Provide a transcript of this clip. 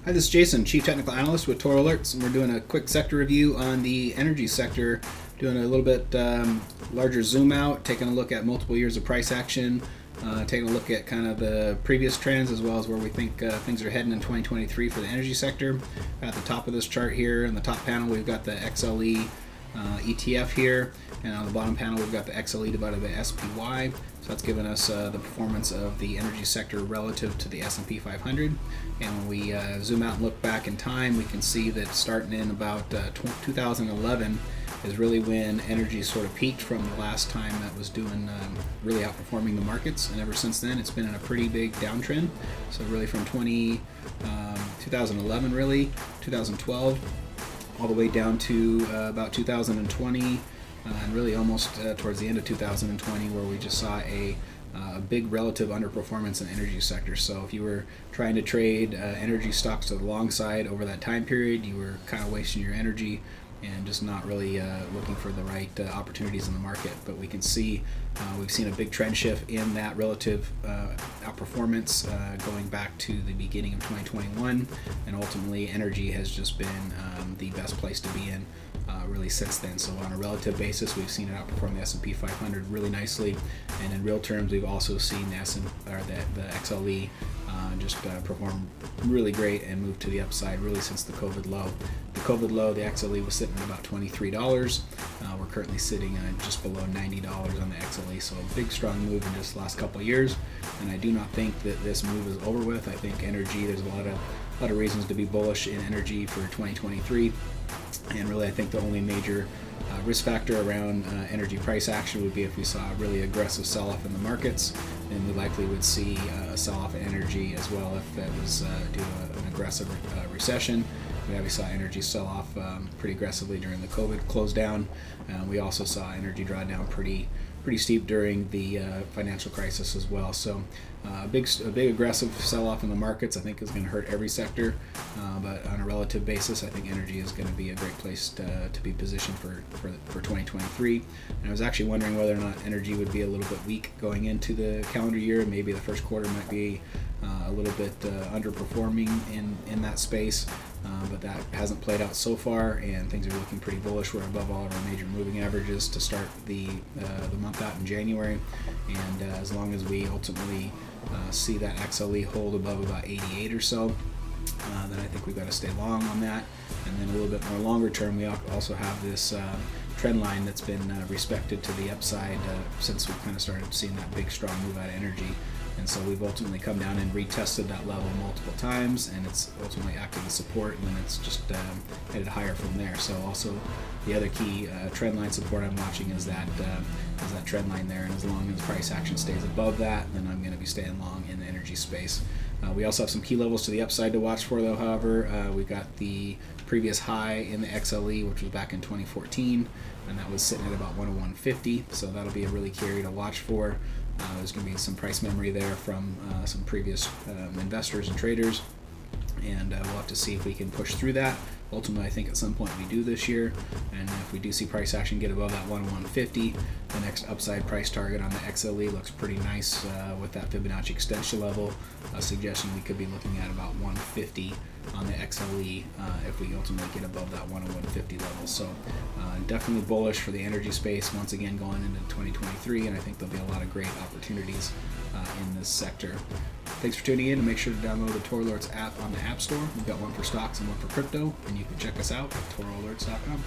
Hi, this is Jason, Chief Technical Analyst with Toro Alerts, and we're doing a quick sector review on the energy sector, doing a little bit larger zoom out, taking a look at multiple years of price action, taking a look at kind of the previous trends as well as where we think things are heading in 2023 for the energy sector. At the top of this chart here, in the top panel, we've got the XLE ETF here, and on the bottom panel we've got the XLE divided by SPY. So that's given us the performance of the energy sector relative to the S&P 500. And when we zoom out and look back in time, we can see that starting in about 2011 is really when energy sort of peaked from the last time that was doing really outperforming the markets. And ever since then, it's been in a pretty big downtrend. So really from 2011, really 2012, all the way down to about 2020. And really almost towards the end of 2020, where we just saw a big relative underperformance in the energy sector. So if you were trying to trade energy stocks to the long side over that time period, you were kind of wasting your energy and just not really looking for the right opportunities in the market. But we can see we've seen a big trend shift in that relative outperformance going back to the beginning of 2021, and ultimately energy has just been the best place to be in really since then. So on a relative basis, we've seen it outperform the S&P 500 really nicely, and in real terms, we've also seen the XLE just perform really great and move to the upside really since the COVID low. The COVID low, the XLE was sitting at about $23. We're currently sitting just below $90 on the XLE, so a big strong move in just the last couple of years. And I do not think that this move is over with. I think energy, there's a lot of reasons to be bullish in energy for 2023. And really, I think the only major risk factor around energy price action would be if we saw a really aggressive sell-off in the markets, and we likely would see a sell-off in energy as well if that was due to an aggressive recession. We obviously saw energy sell off pretty aggressively during the COVID close down. We also saw energy draw down pretty steep during the financial crisis as well. So a big aggressive sell-off in the markets I think is going to hurt every sector, but on a relative basis I think energy is going to be a great place to be positioned for 2023. And I was actually wondering whether or not energy would be a little bit weak going into the calendar year. Maybe the first quarter might be a little bit underperforming in that space, but that hasn't played out so far, and things are looking pretty bullish. We're above all of our major moving averages to start the month out in January, and as long as we ultimately see that XLE hold above about 88 or so, then I think we've got to stay long on that. And then a little bit more longer term, we also have this trend line that's been respected to the upside since we kind of started seeing that big strong move out of energy. And so we've ultimately come down and retested that level multiple times, and it's ultimately acted as support, and then it's just headed higher from there. So also the other key trend line support I'm watching is that trend line there, and as long as price action stays above that, then I'm going to be staying long in the energy space. We also have some key levels to the upside to watch for, though. However, we've got the previous high in the XLE, which was back in 2014, and that was sitting at about 101.50, so that'll be a really key area to watch for. There's going to be some price memory there from some previous investors and traders, and we'll have to see if we can push through that. Ultimately, I think at some point we do this year, and if we do see price action get above that 101.50, the next upside price target on the XLE looks pretty nice with that Fibonacci extension level, suggesting we could be looking at about 150 on the XLE if we ultimately get above that 101.50 level. So definitely bullish for the energy space once again going into 2023, and I think there'll be a lot of great opportunities in this sector. Thanks for tuning in, and make sure to download the Toro Alerts app on the App Store. We've got one for stocks and one for crypto, and you can check us out at toroalerts.com.